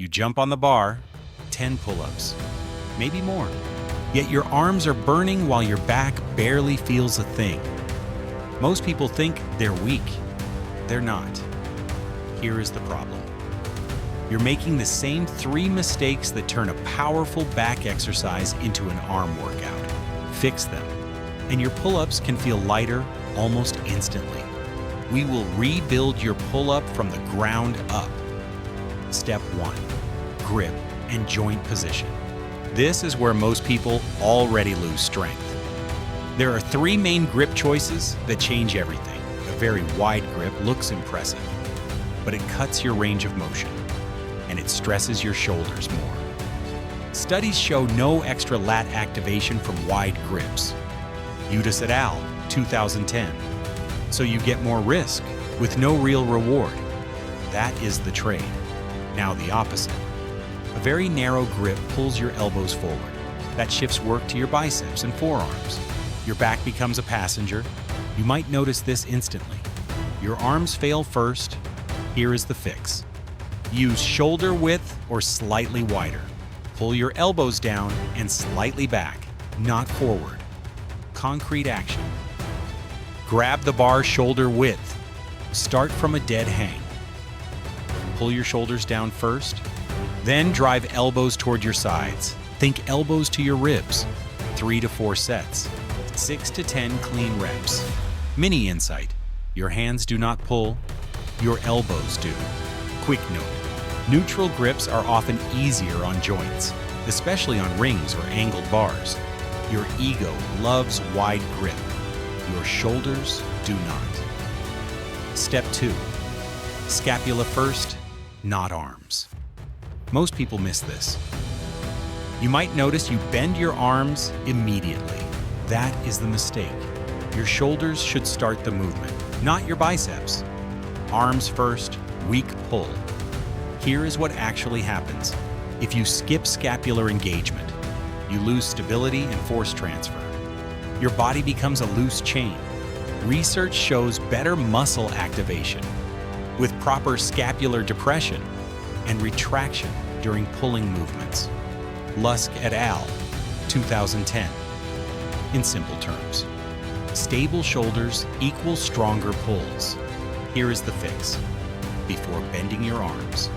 You jump on the bar, 10 pull-ups, maybe more. Yet your arms are burning while your back barely feels a thing. Most people think they're weak. They're not. Here is the problem. You're making the same 3 mistakes that turn a powerful back exercise into an arm workout. Fix them, and your pull-ups can feel lighter almost instantly. We will rebuild your pull-up from the ground up. Step 1, grip and joint position. This is where most people already lose strength. There are 3 main grip choices that change everything. A very wide grip looks impressive, but it cuts your range of motion, and it stresses your shoulders more. Studies show no extra lat activation from wide grips. Udis et al., 2010. So you get more risk with no real reward. That is the trade. Now the opposite. A very narrow grip pulls your elbows forward. That shifts work to your biceps and forearms. Your back becomes a passenger. You might notice this instantly. Your arms fail first. Here is the fix. Use shoulder width or slightly wider. Pull your elbows down and slightly back, not forward. Concrete action. Grab the bar shoulder width. Start from a dead hang. Pull your shoulders down first, then drive elbows toward your sides. Think elbows to your ribs. 3 to 4 sets. 6 to 10 clean reps. Mini insight. Your hands do not pull, your elbows do. Quick note. Neutral grips are often easier on joints, especially on rings or angled bars. Your ego loves wide grip. Your shoulders do not. Step 2. Scapula first, not arms. Most people miss this. You might notice you bend your arms immediately. That is the mistake. Your shoulders should start the movement, not your biceps. Arms first, weak pull. Here is what actually happens. If you skip scapular engagement, you lose stability and force transfer. Your body becomes a loose chain. Research shows better muscle activation with proper scapular depression and retraction during pulling movements. Lusk et al., 2010. In simple terms, stable shoulders equal stronger pulls. Here is the fix. Before bending your arms,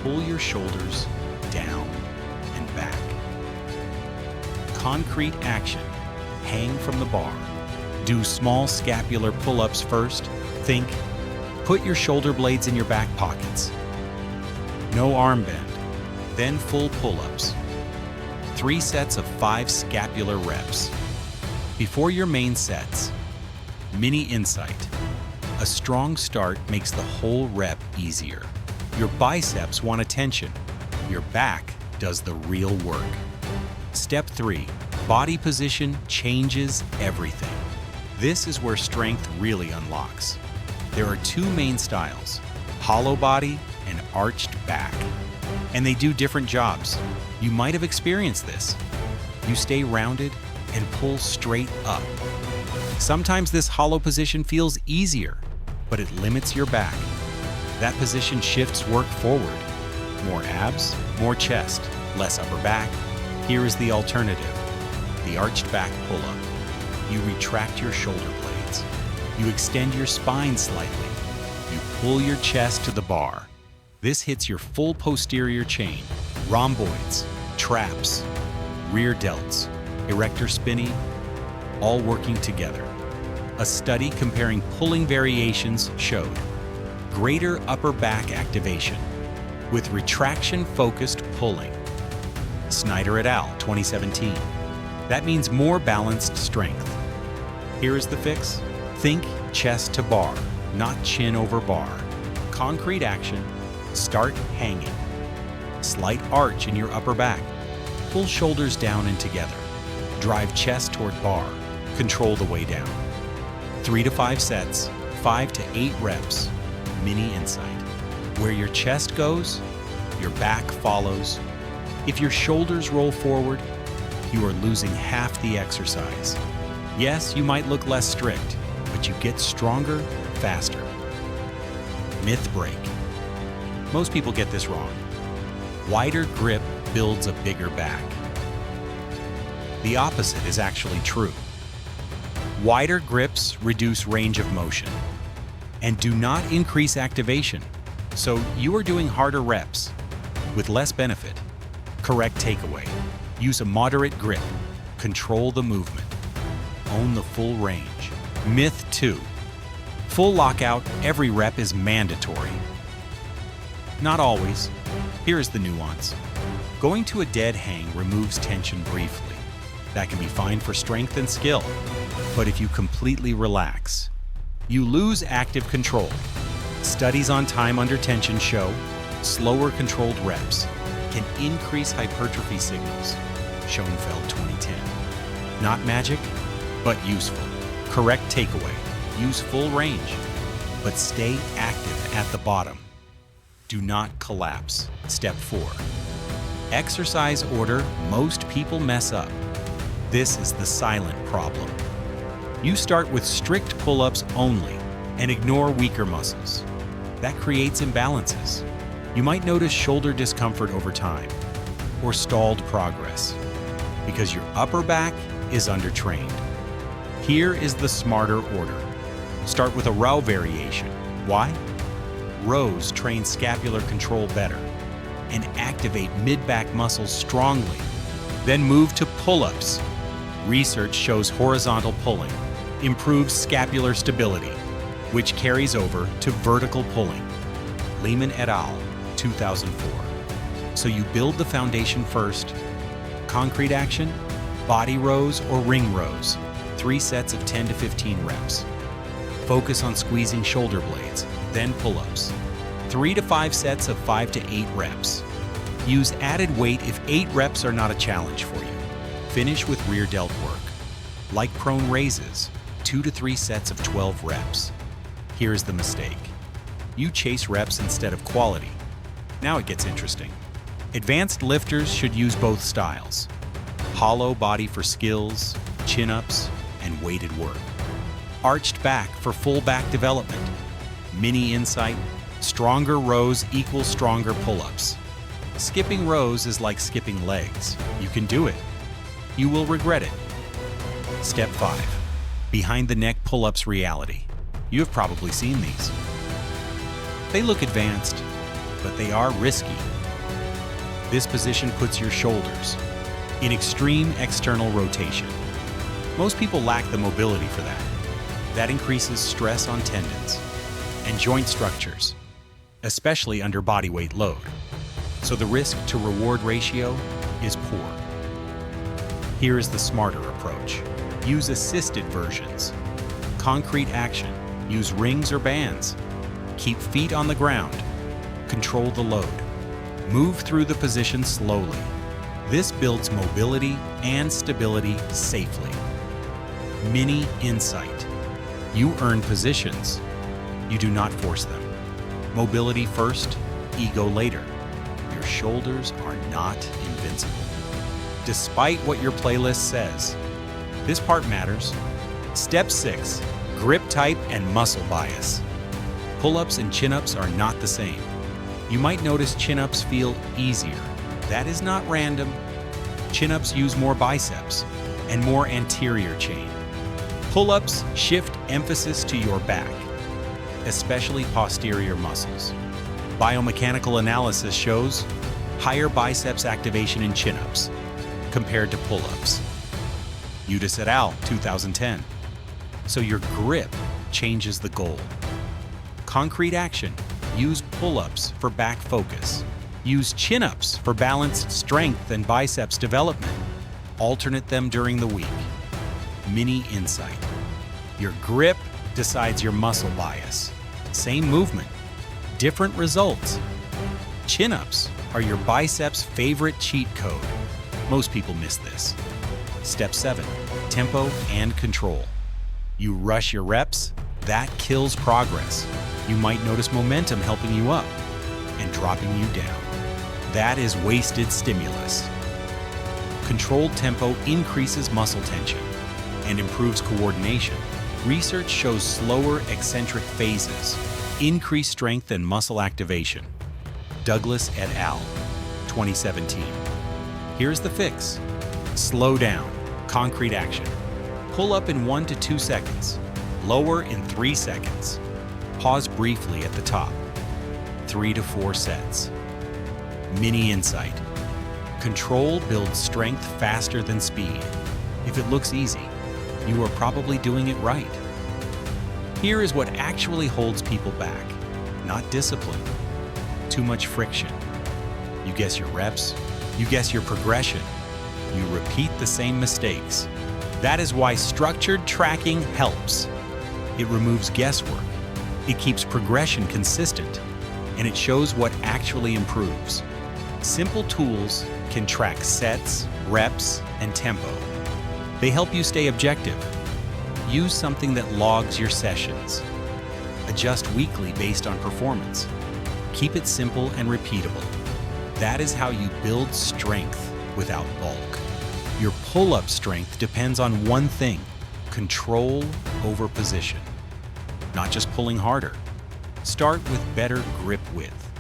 pull your shoulders down and back. Concrete action. Hang from the bar. Do small scapular pull-ups first. Think, put your shoulder blades in your back pockets. No arm bend. Then full pull-ups. 3 sets of 5 scapular reps. Before your main sets, mini insight. A strong start makes the whole rep easier. Your biceps want attention. Your back does the real work. Step 3. Body position changes everything. This is where strength really unlocks. There are 2 main styles, hollow body and arched back. And they do different jobs. You might have experienced this. You stay rounded and pull straight up. Sometimes this hollow position feels easier, but it limits your back. That position shifts work forward. More abs, more chest, less upper back. Here is the alternative. The arched back pull-up. You retract your shoulder blades. You extend your spine slightly. You pull your chest to the bar. This hits your full posterior chain, rhomboids, traps, rear delts, erector spinae, all working together. A study comparing pulling variations showed greater upper back activation with retraction-focused pulling. Snyder et al., 2017. That means more balanced strength. Here is the fix. Think chest to bar, not chin over bar. Concrete action. Start hanging. Slight arch in your upper back. Pull shoulders down and together. Drive chest toward bar. Control the way down. 3 to 5 sets, 5 to 8 reps. Mini insight. Where your chest goes, your back follows. If your shoulders roll forward, you are losing half the exercise. Yes, you might look less strict, but you get stronger faster. Myth break. Most people get this wrong. Wider grip builds a bigger back. The opposite is actually true. Wider grips reduce range of motion and do not increase activation, so you are doing harder reps with less benefit. Correct takeaway: use a moderate grip, control the movement, own the full range. Myth 2: full lockout every rep is mandatory. Not always. Here is the nuance. Going to a dead hang removes tension briefly. That can be fine for strength and skill. But if you completely relax, you lose active control. Studies on time under tension show slower controlled reps can increase hypertrophy signals. Schoenfeld 2010. Not magic, but useful. Correct takeaway: use full range, but stay active at the bottom. Do not collapse. Step 4. Exercise order most people mess up. This is the silent problem. You start with strict pull-ups only and ignore weaker muscles. That creates imbalances. You might notice shoulder discomfort over time or stalled progress because your upper back is undertrained. Here is the smarter order. Start with a row variation. Why? Rows train scapular control better and activate mid-back muscles strongly. Then move to pull-ups. Research shows horizontal pulling improves scapular stability, which carries over to vertical pulling. Lehman et al., 2004. So you build the foundation first. Concrete action: body rows or ring rows, 3 sets of 10 to 15 reps. Focus on squeezing shoulder blades, then pull-ups. 3 to 5 sets of 5 to 8 reps. Use added weight if 8 reps are not a challenge for you. Finish with rear delt work. Like prone raises, 2 to 3 sets of 12 reps. Here's the mistake. You chase reps instead of quality. Now it gets interesting. Advanced lifters should use both styles. Hollow body for skills, chin-ups, and weighted work. Arched back for full back development. Mini insight: stronger rows equal stronger pull-ups. Skipping rows is like skipping legs. You can do it. You will regret it. Step 5. Behind the neck pull-ups reality. You have probably seen these. They look advanced, but they are risky. This position puts your shoulders in extreme external rotation. Most people lack the mobility for that. That increases stress on tendons and joint structures, especially under body weight load. So the risk to reward ratio is poor. Here is the smarter approach. Use assisted versions. Concrete action: use rings or bands. Keep feet on the ground. Control the load. Move through the position slowly. This builds mobility and stability safely. Mini insight: you earn positions. You do not force them. Mobility first, ego later. Your shoulders are not invincible. Despite what your playlist says, this part matters. Step 6. Grip type and muscle bias. Pull-ups and chin-ups are not the same. You might notice chin-ups feel easier. That is not random. Chin-ups use more biceps and more anterior chain. Pull-ups shift emphasis to your back, especially posterior muscles. Biomechanical analysis shows higher biceps activation in chin-ups compared to pull-ups. Udis et al., 2010. So your grip changes the goal. Concrete action: use pull-ups for back focus. Use chin-ups for balanced strength and biceps development. Alternate them during the week. Mini insight: your grip decides your muscle bias. Same movement, different results. Chin-ups are your biceps' favorite cheat code. Most people miss this. Step 7. Tempo and control. You rush your reps, that kills progress. You might notice momentum helping you up and dropping you down. That is wasted stimulus. Controlled tempo increases muscle tension and improves coordination. Research shows slower eccentric phases increase strength and muscle activation. Douglas et al., 2017. Here's the fix. Slow down. Concrete action. Pull up in 1 to 2 seconds. Lower in 3 seconds. Pause briefly at the top. 3 to 4 sets. Mini insight. Control builds strength faster than speed. If it looks easy, you are probably doing it right. Here is what actually holds people back. Not discipline. Too much friction. You guess your reps. You guess your progression. You repeat the same mistakes. That is why structured tracking helps. It removes guesswork. It keeps progression consistent. And it shows what actually improves. Simple tools can track sets, reps, and tempo. They help you stay objective. Use something that logs your sessions. Adjust weekly based on performance. Keep it simple and repeatable. That is how you build strength without bulk. Your pull-up strength depends on one thing: control over position. Not just pulling harder. Start with better grip width.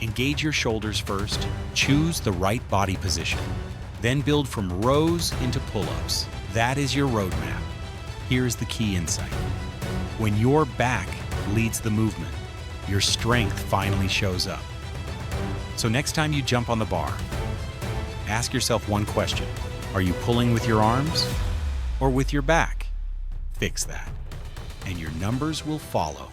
Engage your shoulders first. Choose the right body position. Then build from rows into pull-ups. That is your roadmap. Here's the key insight. When your back leads the movement, your strength finally shows up. So next time you jump on the bar, ask yourself one question. Are you pulling with your arms or with your back? Fix that, and your numbers will follow.